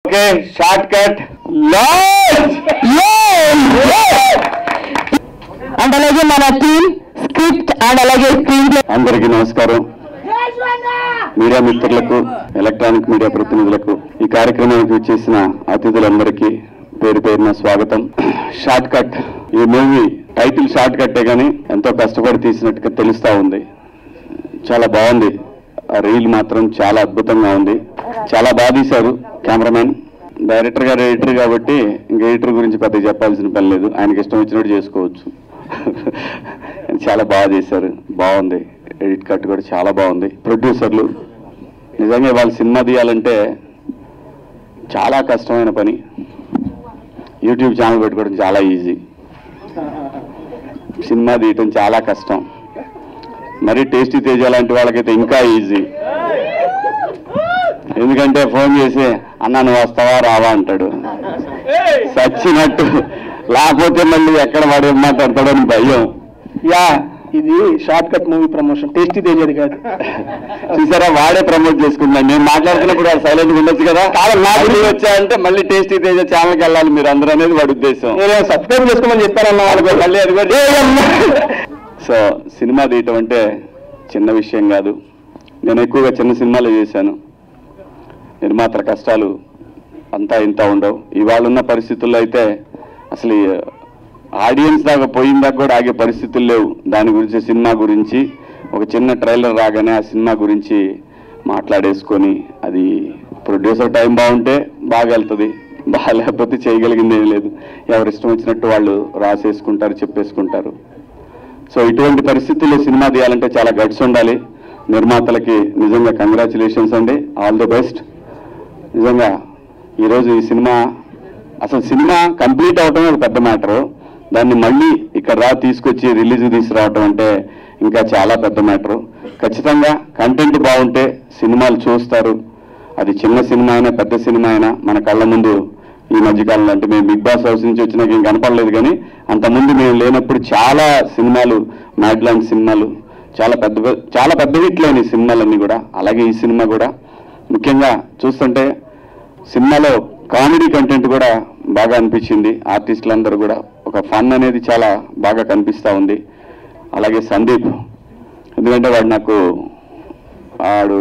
Okay short cut and అలాగే మన team script and అలాగే స్క్రీన్ ప్లే. అందరికీ నమస్కారం. మీడియా మిత్రులకు, ఎలక్ట్రానిక్ మీడియా ప్రతినిధులకు, ఈ కార్యక్రమానికి వచ్చేసిన అతిథులందరికీ పేరు పేరున స్వాగతం. షార్ట్ కట్, ఈ మూవీ టైటిల్ షార్ట్ కట్టే కానీ ఎంతో కష్టపడి తీసినట్టుగా తెలుస్తా ఉంది. చాలా బాగుంది. ఆ రీల్ మాత్రం చాలా అద్భుతంగా ఉంది. చాలా బాగా తీశారు కెమెరామెన్. డైరెక్టర్ గారు ఎడిటర్ కాబట్టి ఇంక ఎడిటర్ గురించి పెద్దగా చెప్పాల్సిన పని లేదు, ఆయనకి ఇష్టం వచ్చినట్టు చేసుకోవచ్చు. చాలా బాగా చేశారు, బాగుంది. ఎడిట్ కట్ కూడా చాలా బాగుంది. ప్రొడ్యూసర్లు నిజంగా వాళ్ళు సినిమా తీయాలంటే చాలా కష్టమైన పని. యూట్యూబ్ ఛానల్ పెట్టుకోవడం చాలా ఈజీ, సినిమా తీయటం చాలా కష్టం. మరి టేస్టీ తేజ లాంటి వాళ్ళకైతే ఇంకా ఈజీ. ఎందుకంటే ఫోన్ చేసి అన్నా నువ్వు వస్తావా రావా అంటాడు, సచ్చినట్టు. లేకపోతే మళ్ళీ ఎక్కడ వాడు మాట్లాడతాడని భయం. యా, ఇది short cut movie promotion, tasty తేజది కాదు. చూసారా, వాడే ప్రమోట్ చేసుకుంటున్నాడు. నేను మాట్లాడుతున్నప్పుడు వాడు సైలెంట్ ఉండొచ్చు కదా. కాదు నా గురించి వచ్చాయంటే మళ్ళీ టేస్టీ తేజ ఛానల్కి వెళ్ళాలి మీరు అందరూ అనేది వాడి ఉద్దేశం. నేను సబ్స్క్రైబ్ చేసుకోమని చెప్పానన్నా వాళ్ళకి, మళ్ళీ అది కూడా. సో సినిమా తీయటం అంటే చిన్న విషయం కాదు. నేను ఎక్కువగా చిన్న సినిమాలు చేశాను. నిర్మాతల కష్టాలు అంతా ఇంత ఉండవు. ఇవాళ ఉన్న పరిస్థితుల్లో అయితే అసలు ఆడియన్స్ దాకా పోయిందాకా కూడా ఆగే పరిస్థితులు లేవు. దాని గురించి, సినిమా గురించి ఒక చిన్న ట్రైలర్ రాగానే ఆ సినిమా గురించి మాట్లాడేసుకొని, అది ప్రొడ్యూసర్ టైం బాగుంటే బాగా వెళ్తుంది, బాగాలేకపోతే చేయగలిగింది ఏం లేదు. ఎవరు ఇష్టం వచ్చినట్టు వాళ్ళు రాసేసుకుంటారు, చెప్పేసుకుంటారు. సో ఇటువంటి పరిస్థితుల్లో సినిమా తీయాలంటే చాలా గట్స్ ఉండాలి. నిర్మాతలకి నిజంగా కంగ్రాచులేషన్స్ అండి, ఆల్ ది బెస్ట్. నిజంగా ఈరోజు ఈ సినిమా, అసలు సినిమా కంప్లీట్ అవటం ఒక పెద్ద మ్యాటరు. దాన్ని మళ్ళీ ఇక్కడ తీసుకొచ్చి రిలీజ్ తీసుకురావటం అంటే ఇంకా చాలా పెద్ద మ్యాటరు. ఖచ్చితంగా కంటెంట్ బాగుంటే సినిమాలు చూస్తారు. అది చిన్న సినిమా అయినా పెద్ద సినిమా అయినా మన కళ్ళ ముందు ఈ మధ్యకాలంలో, అంటే మేము బిగ్ బాస్ హౌస్ నుంచి వచ్చినాక ఏం కనపడలేదు, కానీ అంతకుముందు మేము లేనప్పుడు చాలా సినిమాలు, మ్యాడ్లాండ్ సినిమాలు, చాలా పెద్ద హిట్లు అయిన సినిమాలన్నీ కూడా. అలాగే ఈ సినిమా కూడా ముఖ్యంగా చూస్తుంటే సినిమాలో కామెడీ కంటెంట్ కూడా బాగా అనిపించింది. ఆర్టిస్టులందరూ కూడా ఒక ఫన్ అనేది చాలా బాగా కనిపిస్తూ ఉంది. అలాగే సందీప్, ఎందుకంటే వాడు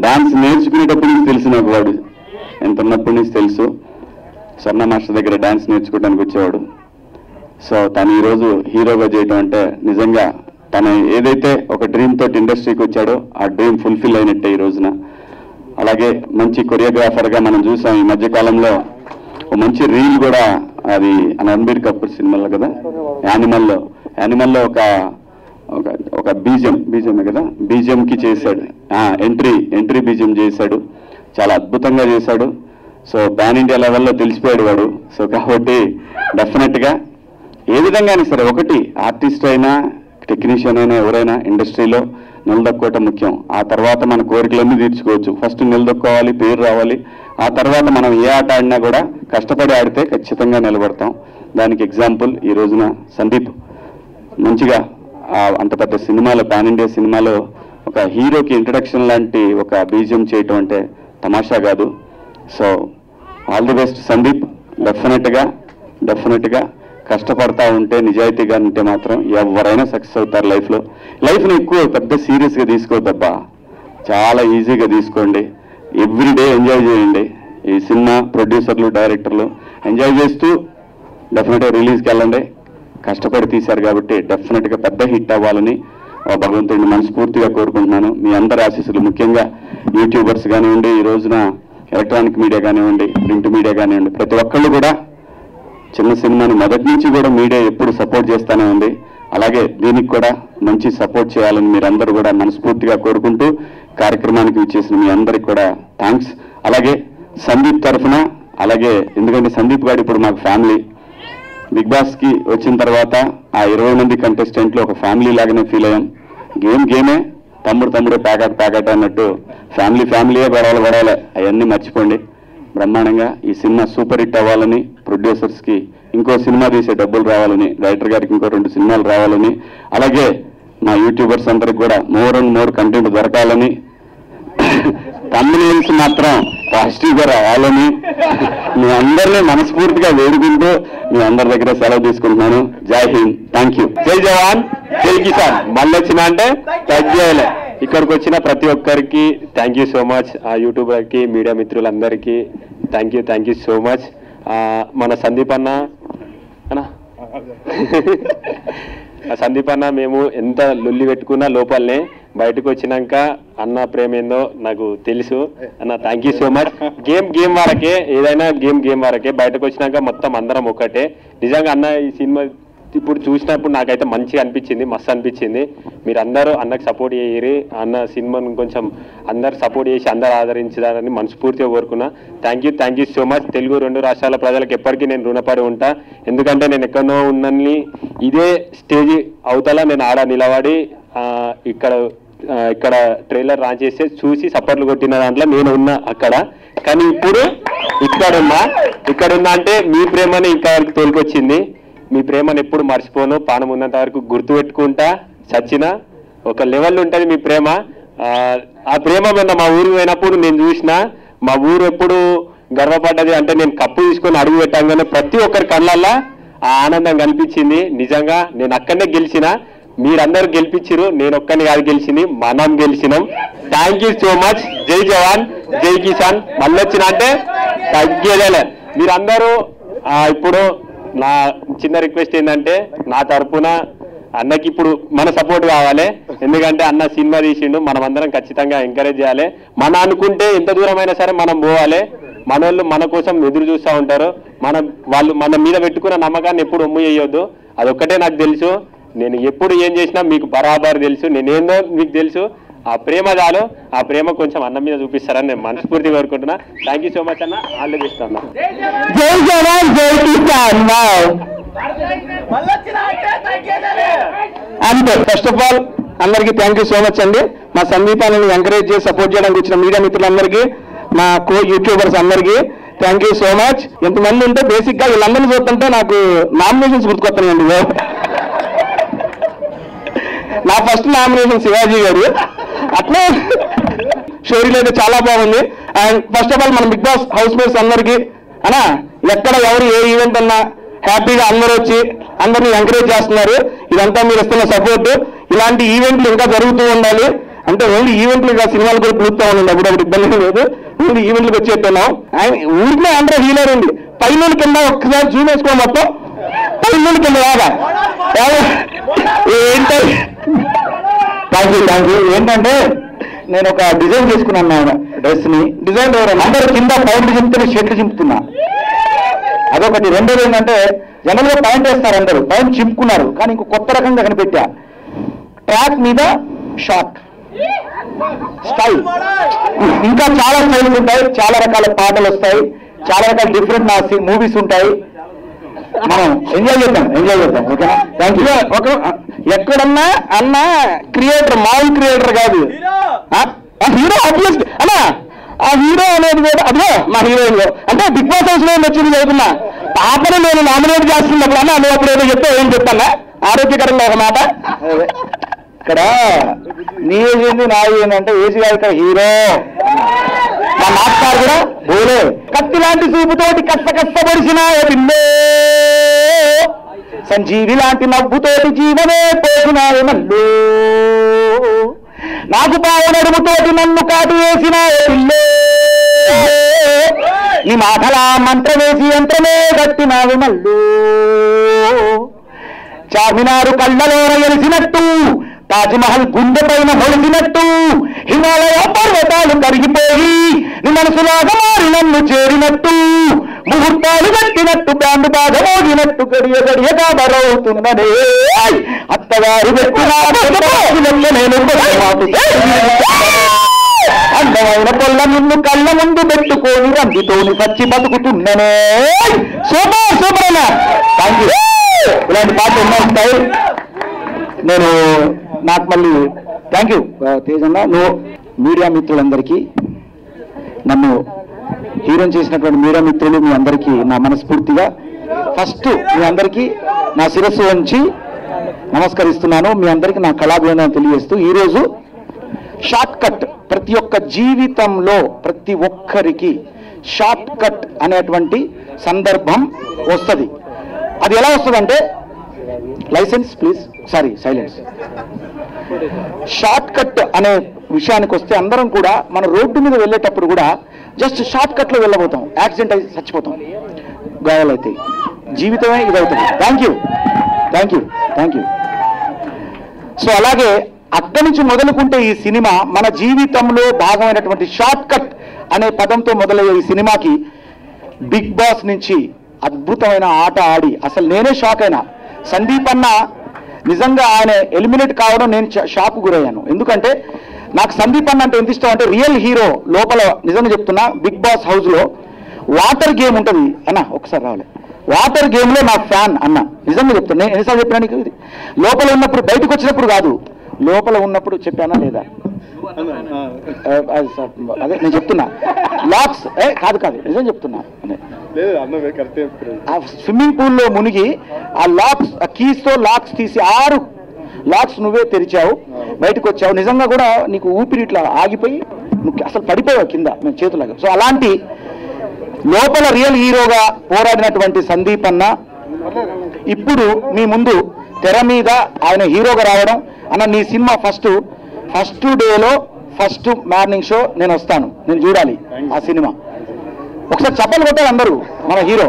డాన్స్ నేర్చుకునేటప్పటి నుంచి తెలుసు నాకు. వాడు ఎంత ఉన్నప్పటి నుంచి తెలుసు. స్వర్ణ మాస్టర్ దగ్గర డాన్స్ నేర్చుకోవడానికి వచ్చేవాడు. సో తను ఈరోజు హీరోగా చేయడం అంటే నిజంగా తను ఏదైతే ఒక డ్రీమ్ తోటి ఇండస్ట్రీకి వచ్చాడో ఆ డ్రీమ్ ఫుల్ఫిల్ అయినట్టే ఈ రోజున. అలాగే మంచి కొరియోగ్రాఫర్గా మనం చూసాం ఈ మధ్యకాలంలో. ఒక మంచి రీల్ కూడా, అది రణబీర్ కపూర్ సినిమాలో కదా, యానిమల్లో ఒక బీజిఎం కదా, బీజిఎంకి చేశాడు. ఎంట్రీ బీజిఎం చేశాడు, చాలా అద్భుతంగా చేశాడు. సో పాన్ ఇండియా లెవెల్లో తెలిసిపోయాడు వాడు. సో కాబట్టి డెఫినెట్గా ఏ విధంగానే సరే, ఒకటి ఆర్టిస్ట్ అయినా టెక్నీషియన్ అయినా ఎవరైనా ఇండస్ట్రీలో నిలదొక్కోవటం ముఖ్యం. ఆ తర్వాత మన కోరికలన్నీ తీర్చుకోవచ్చు. ఫస్ట్ నిలదొక్కోవాలి, పేరు రావాలి. ఆ తర్వాత మనం ఏ ఆట ఆడినా కూడా కష్టపడి ఆడితే ఖచ్చితంగా నిలబడతాం. దానికి ఎగ్జాంపుల్ ఈ రోజున సందీప్ మంచిగా అంత పెద్ద సినిమాలో, పాన్ ఇండియా సినిమాలో ఒక హీరోకి ఇంట్రడక్షన్ లాంటి ఒక బీజియం చేయటం అంటే తమాషా కాదు. So all the best Sandeep. డెఫినెట్గా కష్టపడతా ఉంటే, నిజాయితీగా ఉంటే మాత్రం ఎవరైనా సక్సెస్ అవుతారు లైఫ్ని ఎక్కువ పెద్ద సీరియస్గా తీసుకోవద్దబ్బా, చాలా ఈజీగా తీసుకోండి. ఎవ్రీడే ఎంజాయ్ చేయండి. ఈ సినిమా ప్రొడ్యూసర్లు, డైరెక్టర్లు ఎంజాయ్ చేస్తూ డెఫినెట్గా రిలీజ్కి వెళ్ళండి. కష్టపడి తీశారు కాబట్టి డెఫినెట్గా పెద్ద హిట్ అవ్వాలని భగవంతుడిని మనస్ఫూర్తిగా కోరుకుంటున్నాను. మీ అందరి ఆశీస్సులు, ముఖ్యంగా యూట్యూబర్స్ కానివ్వండి, ఈ రోజున ఎలక్ట్రానిక్ మీడియా కానివ్వండి, ప్రింట్ మీడియా కానివ్వండి, ప్రతి ఒక్కళ్ళు కూడా చిన్న సినిమాని మొదటి నుంచి కూడా మీడియా ఎప్పుడు సపోర్ట్ చేస్తూనే ఉంది. అలాగే దీనికి కూడా మంచి సపోర్ట్ చేయాలని మీరందరూ కూడా మనస్ఫూర్తిగా కోరుకుంటూ కార్యక్రమానికి విచ్చేసిన మీ అందరికి కూడా థ్యాంక్స్. అలాగే సందీప్ తరఫున, అలాగే ఎందుకంటే సందీప్ గారు ఇప్పుడు మాకు ఫ్యామిలీ. బిగ్ బాస్కి వచ్చిన తర్వాత ఆ 20 మంది కంటెస్టెంట్లు ఒక ఫ్యామిలీ లాగానే ఫీల్ అయ్యాం. గేమే, తమ్ముడే ప్యాకెట్ అన్నట్టు ఫ్యామిలీయే గొడవలే అవన్నీ మర్చిపోండి. బ్రహ్మాండంగా ఈ సినిమా సూపర్ హిట్ అవ్వాలని, ప్రొడ్యూసర్స్కి ఇంకో సినిమా తీసే డబ్బులు రావాలని, డైరెక్టర్ గారికి ఇంకో 2 సినిమాలు రావాలని, అలాగే మా యూట్యూబర్స్ అందరికి కూడా మోర్ అండ్ మోర్ కంటెంట్ దొరకాలని తమ్ముళ్ళకి మాత్రం పాజిటివ్గా రావాలని మీ అందరినీ మనస్ఫూర్తిగా వేడుకుంటూ మీ అందరి దగ్గర సెలవు తీసుకుంటున్నాను. జై హింద్, థ్యాంక్ యూ. జై జవాన్ జై కిసాన్. మళ్ళీ వచ్చినా అంటే తగ్గేయాలి. ఇక్కడికి వచ్చిన ప్రతి ఒక్కరికి థ్యాంక్ యూ సో మచ్. ఆ యూట్యూబర్కి మీడియా మిత్రులందరికీ థ్యాంక్ యూ సో మచ్. మన సందీప్ అన్న మేము ఎంత లొల్లి పెట్టుకున్నా లోపలనే బయటకు వచ్చినాక అన్న ప్రేమ ఏందో నాకు తెలుసు అన్న. Thank you so much. Game వరకే, ఏదైనా గేమ్ వరకే. బయటకు వచ్చినాక మొత్తం అందరం ఒకటే. నిజంగా అన్న ఈ సినిమా ఇప్పుడు చూసినప్పుడు నాకైతే మంచిగా అనిపించింది, మస్తు అనిపించింది. మీరు అందరూ అన్నకు సపోర్ట్ చేయరు. అన్న సినిమాను కొంచెం అందరు సపోర్ట్ చేసి అందరు ఆదరించాలని మనస్ఫూర్తిగా కోరుకున్నా. Thank you so much. Telugu 2 రాష్ట్రాల ప్రజలకు ఎప్పటికీ నేను రుణపడి ఉంటా. ఎందుకంటే నేను ఎక్కడో ఉన్నని ఇదే స్టేజ్ అవతల నేను ఆడ నిలబడి ఇక్కడ ట్రైలర్ లాంచ్ చేస్తే చూసి సపోర్ట్లు కొట్టిన దాంట్లో నేను ఉన్నా అక్కడ. కానీ ఇప్పుడు ఇక్కడున్నా అంటే మీ ప్రేమని ఇంకా వరకు తోలుకొచ్చింది. మీ ప్రేమను ఎప్పుడు మర్చిపోను. పానం ఉన్నంత వరకు గుర్తు పెట్టుకుంటా. చచ్చిన ఒక లెవెల్ ఉంటుంది మీ ప్రేమ. ఆ ప్రేమ మొన్న మా ఊరికి పోయినప్పుడు నేను చూసిన. మా ఊరు ఎప్పుడు గర్వపడ్డది అంటే నేను కప్పు తీసుకొని అడుగు పెట్టాగానే ప్రతి ఒక్కరి కళ్ళల్లో ఆ ఆనందం కనిపించింది. నిజంగా నేను అక్కడనే గెలిచిన, మీరందరూ గెలిపించారు. నేను ఒక్కరిని కాదు గెలిచింది, మనం గెలిచినాం. Thank you so much. జై జవాన్ జై కిసాన్. మళ్ళీ వచ్చిన అంటే తగ్గేదేలే. మీరందరూ ఇప్పుడు నా చిన్న రిక్వెస్ట్ ఏంటంటే నా తరఫున అన్నకి ఇప్పుడు మన సపోర్ట్ కావాలి. ఎందుకంటే అన్న సినిమా తీసిండు, మనం అందరం ఖచ్చితంగా ఎంకరేజ్ చేయాలి. మన అనుకుంటే ఎంత దూరమైనా సరే మనం పోవాలి. మన వాళ్ళు మన కోసం ఎదురు చూస్తూ ఉంటారు. వాళ్ళు మన మీద పెట్టుకున్న నమ్మకాన్ని ఎప్పుడు ఒమ్ము చేయొద్దు. అదొక్కటే నాకు తెలుసు. నేను ఎప్పుడు ఏం చేసినా మీకు బరాబర్ తెలుసు. నేనేందో మీకు తెలుసు. ఆ ప్రేమ చాలు. ఆ ప్రేమ కొంచెం అన్న మీద చూపిస్తారని నేను మనస్ఫూర్తిగా కోరుకుంటున్నా. థ్యాంక్ యూ సో మచ్ అన్న. ఆల్ ది బెస్ట్ అన్న. జై జవాన్ జై కిసాన్. అంతే. ఫస్ట్ ఆఫ్ ఆల్ అందరికీ థ్యాంక్ యూ సో మచ్ అండి. మా సందీపాన్ని ఎంకరేజ్ చేసి సపోర్ట్ చేయడానికి వచ్చిన మీడియా మిత్రులందరికీ, మా యూట్యూబర్స్ అందరికీ థ్యాంక్ యూ సో మచ్. ఎంతమంది ఉంటే బేసిక్ గా వీళ్ళందరినీ చూస్తుంటే నాకు నామినేషన్స్ గుర్తుకొస్తున్నాయండి. నా ఫస్ట్ నామినేషన్ శివాజీ గారు. అట్లే స్టోరీలో అయితే చాలా బాగుంది. అండ్ ఫస్ట్ ఆఫ్ ఆల్ మన బిగ్ బాస్ హౌస్ మేట్స్ అందరికీ అన్నా, ఎక్కడ ఎవరు ఏ ఈవెంట్ అన్నా హ్యాపీగా అందరూ వచ్చి అందరినీ ఎంకరేజ్ చేస్తున్నారు. ఇదంతా మీరు ఇస్తున్న సపోర్ట్. ఇలాంటి ఈవెంట్లు ఇంకా జరుగుతూ ఉండాలి. అంటే ఓన్లీ ఈవెంట్లు ఇంకా సినిమాలు కూడా పిలుస్తూ ఉండండి. అప్పుడు ఇబ్బంది లేదు. ఓన్లీ ఈవెంట్లకు వచ్చేస్తున్నాం. ఊరికే అందరూ హీలర్ ఉంది. పైన కింద ఒక్కసారి జూమ్ వేసుకో, మొత్తం పైన కింద బాగా థ్యాంక్ యూ. ఏంటంటే నేను ఒక డిజైన్ చేసుకున్నాను డ్రెస్ ని. డిజైన్ అందరూ కింద పైంట్లు చింపుతున్న షర్ట్లు చింపుతున్నా, అదొకటి. రెండోది ఏంటంటే జనరల్ గా పాయింట్ వేస్తారు, అందరూ పాయింట్ చింపుకున్నారు. కానీ ఇంకో కొత్త రకంగా కనిపెట్టా. ట్రాక్ మీద షార్ట్ స్టైల్, ఇంకా చాలా స్టైల్స్ ఉంటాయి, చాలా రకాల పాటలు వస్తాయి, చాలా రకాల డిఫరెంట్ మూవీస్ ఉంటాయి. మనం ఎంజాయ్ చేద్దాం. ఓకేనా? Thank you. ఎక్కడన్నా అన్న క్రియేటర్, మామూలు క్రియేటర్ కాదు, హీరో. ఆబ్వియస్లీ అన్నా ఆ హీరో అనేది కూడా అదే మా హీరోయిన్ లో. అంటే బిగ్ బాస్ హౌస్ లో వచ్చింది చదువుతున్నా పాపను నేను నామినేట్ చేస్తున్నప్పుడు అన్న నువ్వు అప్పుడు ఏదో చెప్తే ఏం చెప్పాలా ఆరోగ్యకరంగా ఒక మాట. ఇక్కడ నీ ఏజ్ ఏంది నా ఏజ్ ఏంటంటే ఏజ్ కాదు, ఇక్కడ హీరో. మా మాస్టర్ కూడా ఓలే కత్తి లాంటి చూపుతోటి కష్టపడిసిన పిల్లో, సంజీవి లాంటి నవ్వుతోటి జీవనే పోసినాయి మల్లో, నాకు పావు నడుముతోటి నన్ను కాటు వేసిన పిల్లో, నీ మాటలా మంత్రం వేసి యంత్రమే కట్టినావు మల్లో, చార్మినారు కళ్ళలోన ఎలిసినట్టు, తాజ్మహల్ గుండె పైన మొలిసినట్టు, హిమాలయ పర్వతాలు కరిగిపోయి నీ మనసులాగా మారి నన్ను చేరినట్టు, ముహూర్తాలు కట్టినట్టు బ్యాండ్ బాగా మోగినట్టు గడియ కాబరవుతున్నదే అత్తగారు పెట్టిన నేను అందమైన పొల్ల నిన్ను కళ్ళ ముందు పెట్టుకొని రందితోని సచ్చి బతుకుతున్ననే. Super thank you. ఇలాంటి పాటలు ఎన్నో ఉంటాయి. నేను నాకు మళ్ళీ థ్యాంక్ యూ తేజన్న. నువ్వు మీడియా మిత్రులందరికీ, నన్ను హీరోయిన్ చేసినటువంటి మీడియా మిత్రులు మీ అందరికీ నా మనస్ఫూర్తిగా ఫస్ట్ మీ అందరికీ నా శిరస్సు వంచి నమస్కరిస్తున్నాను. మీ అందరికీ నా కళాభివందనం తెలియజేస్తూ ఈరోజు షార్ట్ కట్ ప్రతి ఒక్క జీవితంలో ప్రతి ఒక్కరికి షార్ట్ కట్ అనేటువంటి సందర్భం వస్తుంది. అది ఎలా వస్తుందంటే, licence please, sorry silence. Short cut అనే విషయానికి వస్తే అందరం కూడా మన రోడ్డు మీద వెళ్ళేటప్పుడు కూడా జస్ట్ షార్ట్ కట్లో వెళ్ళబోతాం, యాక్సిడెంట్ అయి చచ్చిపోతాం, గాయాలైతే జీవితమే ఇదవుతుంది. Thank you thank you thank you. So అలాగే అక్కడి నుంచి మొదలుకుంటే ఈ సినిమా మన జీవితంలో భాగమైనటువంటి షార్ట్ కట్ అనే పదంతో మొదలయ్యే ఈ సినిమాకి బిగ్ బాస్ నుంచి అద్భుతమైన ఆట ఆడి అసలు నేనే షాక్ అయినా. సందీప్ అన్న నిజంగా ఆయన ఎలిమినేట్ కావడం నేను షాక్ గురయ్యాను. ఎందుకంటే నాకు సందీప్ అన్న అంటే ఎంత ఇష్టం అంటే, రియల్ హీరో లోపల నిజంగా చెప్తున్నా, బిగ్ బాస్ హౌస్లో వాటర్ గేమ్ ఉంటుంది అన్న, ఒకసారి రావాలి, వాటర్ గేమ్లో నా ఫ్యాన్ అన్న, నిజంగా చెప్తున్నా. నేను ఎన్నిసార్లు చెప్పినా నీకు, ఇది లోపల ఉన్నప్పుడు, బయటకు వచ్చినప్పుడు కాదు, లోపల ఉన్నప్పుడు చెప్పానా లేదా? అదే నేను చెప్తున్నా, లాక్స్ కాదు కాదు నిజం చెప్తున్నా. ఆ స్విమ్మింగ్ పూల్లో మునిగి ఆ లాక్స్, ఆ కీస్తో లాక్స్ తీసి 6 లాక్స్ నువ్వే తెరిచావు, బయటకు వచ్చావు. నిజంగా కూడా నీకు ఊపిరి ఇట్లా ఆగిపోయి నువ్వు అసలు పడిపోయావు కింద మేము చేతులాగా. సో అలాంటి లోపల రియల్ హీరోగా పోరాడినటువంటి సందీప్ అన్న ఇప్పుడు మీ ముందు తెర మీద ఆయన హీరోగా రావడం. అన్న నీ సినిమా ఫస్ట్ డేలో ఫస్ట్ మార్నింగ్ షో నేను వస్తాను, నేను చూడాలి ఆ సినిమా. ఒకసారి చప్పలు కొట్టారు అందరూ మన హీరో.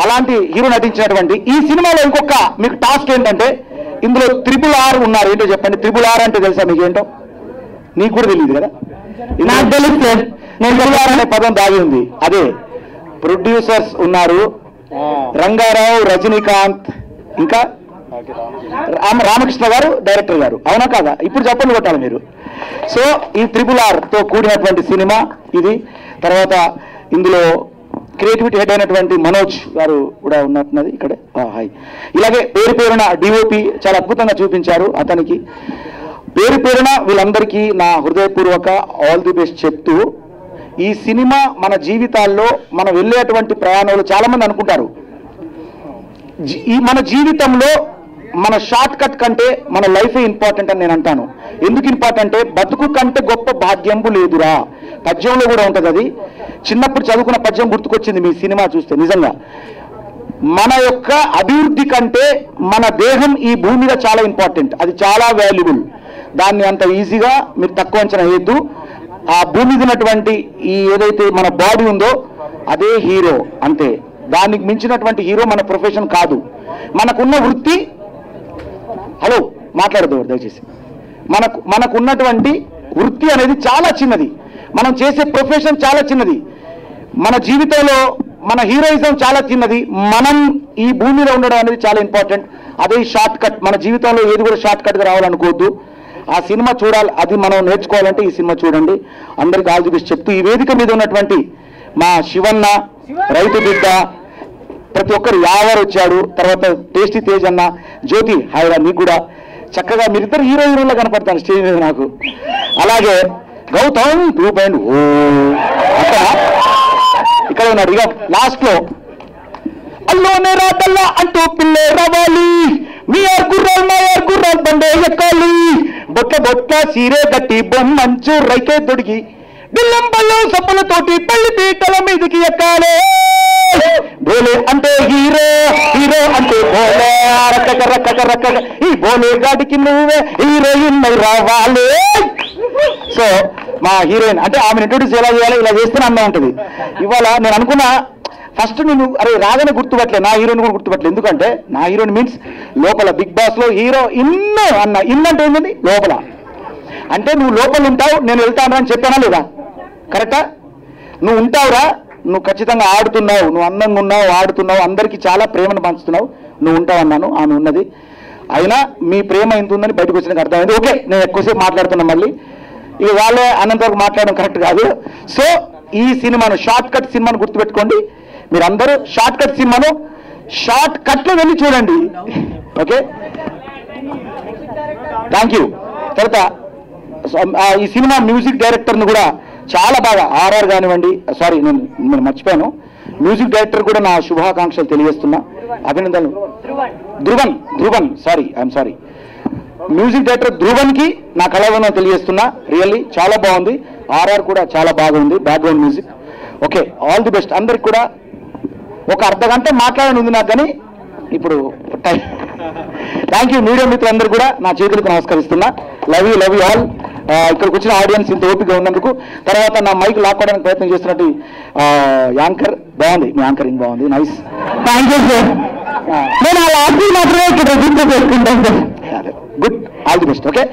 అలాంటి హీరో నటించినటువంటి ఈ సినిమాలో ఇంకొక మీకు టాస్క్ ఏంటంటే, ఇందులో RRR ఉన్నారు. ఏంటో చెప్పండి, RRR అంటే తెలుసా మీకు? ఏంటో నీకు కూడా తెలియదు కదా? నాకు తెలుసు సార్. RRR అనే పదం దాగి ఉంది. అదే ప్రొడ్యూసర్స్ ఉన్నారు, రంగారావు, రజనీకాంత్, ఇంకా రామకృష్ణ గారు డైరెక్టర్ గారు, అవునా కాదా? ఇప్పుడు చెప్పండి కొట్టాలి మీరు. సో ఈ RRR తో కూడినటువంటి సినిమా ఇది. తర్వాత ఇందులో క్రియేటివిటీ హెడ్ అయినటువంటి మనోజ్ గారు కూడా ఉన్నట్టున్నది ఇక్కడ. హాయ్. ఇలాగే పేరున డిఓపి చాలా అద్భుతంగా చూపించారు. అతనికి పేరున వీళ్ళందరికీ నా హృదయపూర్వక ఆల్ ది బెస్ట్ చెప్తూ, ఈ సినిమా మన జీవితాల్లో మనం వెళ్ళేటువంటి ప్రయాణంలో చాలా మంది అనుకుంటారు, మన జీవితంలో మన షార్ట్ కట్ కంటే మన లైఫే ఇంపార్టెంట్ అని నేను అంటాను. ఎందుకు ఇంపార్టెంట్ అంటే, బతుకు కంటే గొప్ప భాగ్యంబు లేదురా, పద్యంలో కూడా ఉంటుంది అది. చిన్నప్పుడు చదువుకున్న పద్యం గుర్తుకొచ్చింది మీ సినిమా చూస్తే. నిజంగా మన యొక్క అభివృద్ధి కంటే మన దేహం ఈ భూమి మీద చాలా ఇంపార్టెంట్, అది చాలా వాల్యుబుల్. దాన్ని అంత ఈజీగా మీరు తక్కువ అంచనా వేయద్దు. ఆ భూమి మీద ఉన్నటువంటి ఈ ఏదైతే మన బాడీ ఉందో అదే హీరో, అంతే. దానికి మించినటువంటి హీరో మన ప్రొఫెషన్ కాదు. మనకున్న వృత్తి, హలో మాట్లాడదు దయచేసి, మనకున్నటువంటి వృత్తి అనేది చాలా చిన్నది, మనం చేసే ప్రొఫెషన్ చాలా చిన్నది, మన జీవితంలో మన హీరోయిజం చాలా చిన్నది, మనం ఈ భూమిలో ఉండడం అనేది చాలా ఇంపార్టెంట్. అదే షార్ట్ కట్. మన జీవితంలో ఏది కూడా షార్ట్ కట్గా రావాలనుకోవద్దు. ఆ సినిమా చూడాలి, అది మనం నేర్చుకోవాలంటే ఈ సినిమా చూడండి. అందరికీ ఆల్ ది బెస్ట్ చెప్తూ, ఈ వేదిక మీద ఉన్నటువంటి మా శివన్న, రైతు బిడ్డ, ప్రతి ఒక్కరు యావర్ వచ్చాడు, తర్వాత టేస్టీ తేజ్ అన్న, జ్యోతి హాయిరా, నీకు కూడా చక్కగా మీరిద్దరు హీరోయిన్లో కనపడతాను స్టేజ్ మీద నాకు. అలాగే గౌతమ్ 2.0 అక్కడ ఇక్కడ ఉన్నాడు. ఇక లాస్ట్ లో అల్లోనే రాదల్లా అంటూ పిల్లే రావాలి, మీ గుర్రాలు బండే ఎక్కాలి, బొట్ల సీరే గట్టి బొమ్మంచు రైకే దొడిగి బిల్లంబల్లో సబ్బులతోటి పెళ్లి పీటల మీదకి ఎక్కాలి. బోలే అంటే హీరో అంటే బోలే, రక్క ఈ బోలే గాడికి నువ్వే హీరోయిన్ రావాలి. సో మా హీరోయిన్ అంటే ఆమెను ఇంట్రొడ్యూస్ ఎలా చేయాలి, ఇలా చేస్తేనే అన్న ఉంటుంది. ఇవాళ నేను అనుకున్నా ఫస్ట్ నేను రాగానే గుర్తుపట్టలే, నా హీరోయిన్ కూడా గుర్తుపట్టలేదు. ఎందుకంటే నా హీరోయిన్ మీన్స్ లోపల బిగ్ బాస్ లో హీరో ఇన్ను అన్న. ఇన్ అంటే ఏంటండి? లోపల. అంటే నువ్వు లోపల ఉంటావు, నేను వెళ్తాను అని చెప్పానా లేదా? కరెక్టా? నువ్వు ఉంటావురా, నువ్వు ఖచ్చితంగా ఆడుతున్నావు, నువ్వు అందంగా ఉన్నావు, ఆడుతున్నావు, అందరికీ చాలా ప్రేమను పంచుతున్నావు, నువ్వు ఉంటావు అన్నాను. ఆమె ఉన్నది. అయినా మీ ప్రేమ ఎంత ఉందని బయటకు వచ్చినాక అర్థమైంది. ఓకే, నేను ఎక్కువసేపు మాట్లాడుతున్నా, మళ్ళీ ఇక వాళ్ళే అన్నంతవరకు మాట్లాడడం కరెక్ట్ కాదు. సో ఈ సినిమాను, షార్ట్ కట్ సినిమాను గుర్తుపెట్టుకోండి. మీరందరూ షార్ట్ కట్ సినిమాను షార్ట్ కట్లో వెళ్ళి చూడండి. Okay, thank you. తర్వాత ఈ సినిమా మ్యూజిక్ డైరెక్టర్ని కూడా చాలా బాగా, ఆర్ఆర్ కానివ్వండి, సారీ నేను మర్చిపోయాను, మ్యూజిక్ డైరెక్టర్ కూడా నా శుభాకాంక్షలు తెలియజేస్తున్నా, అభినందనలు. Dhruvan, sorry, I'm sorry. Music director ధ్రువన్కి నా కళావనం తెలియజేస్తున్నా. రియల్లీ చాలా బాగుంది. ఆర్ఆర్ కూడా చాలా బాగుంది, background music. Okay, all the best. అందరికి కూడా ఒక అర్ధగంట మాట్లాడని ఉంది నాకు, కానీ ఇప్పుడు టైం. Thank you. మీడియా మిత్రులందరూ కూడా నా చేతులకు నమస్కరిస్తున్నా. Love you all. ఇక్కడికి వచ్చిన ఆడియన్స్ ఇంత ఓపిక ఉన్నందుకు. తర్వాత నా మైక్ లాక్కోవడానికి ప్రయత్నం చేస్తున్నట్టు యాంకర్ బాగుంది, మీ యాంకరింగ్ బాగుంది, నైస్. Thank you sir. నేను ఆ లాస్ట్ మాత్రమే ఇక్కడ రిజిస్టర్ చేసుకుంటాను sir. Good, all the best. Okay.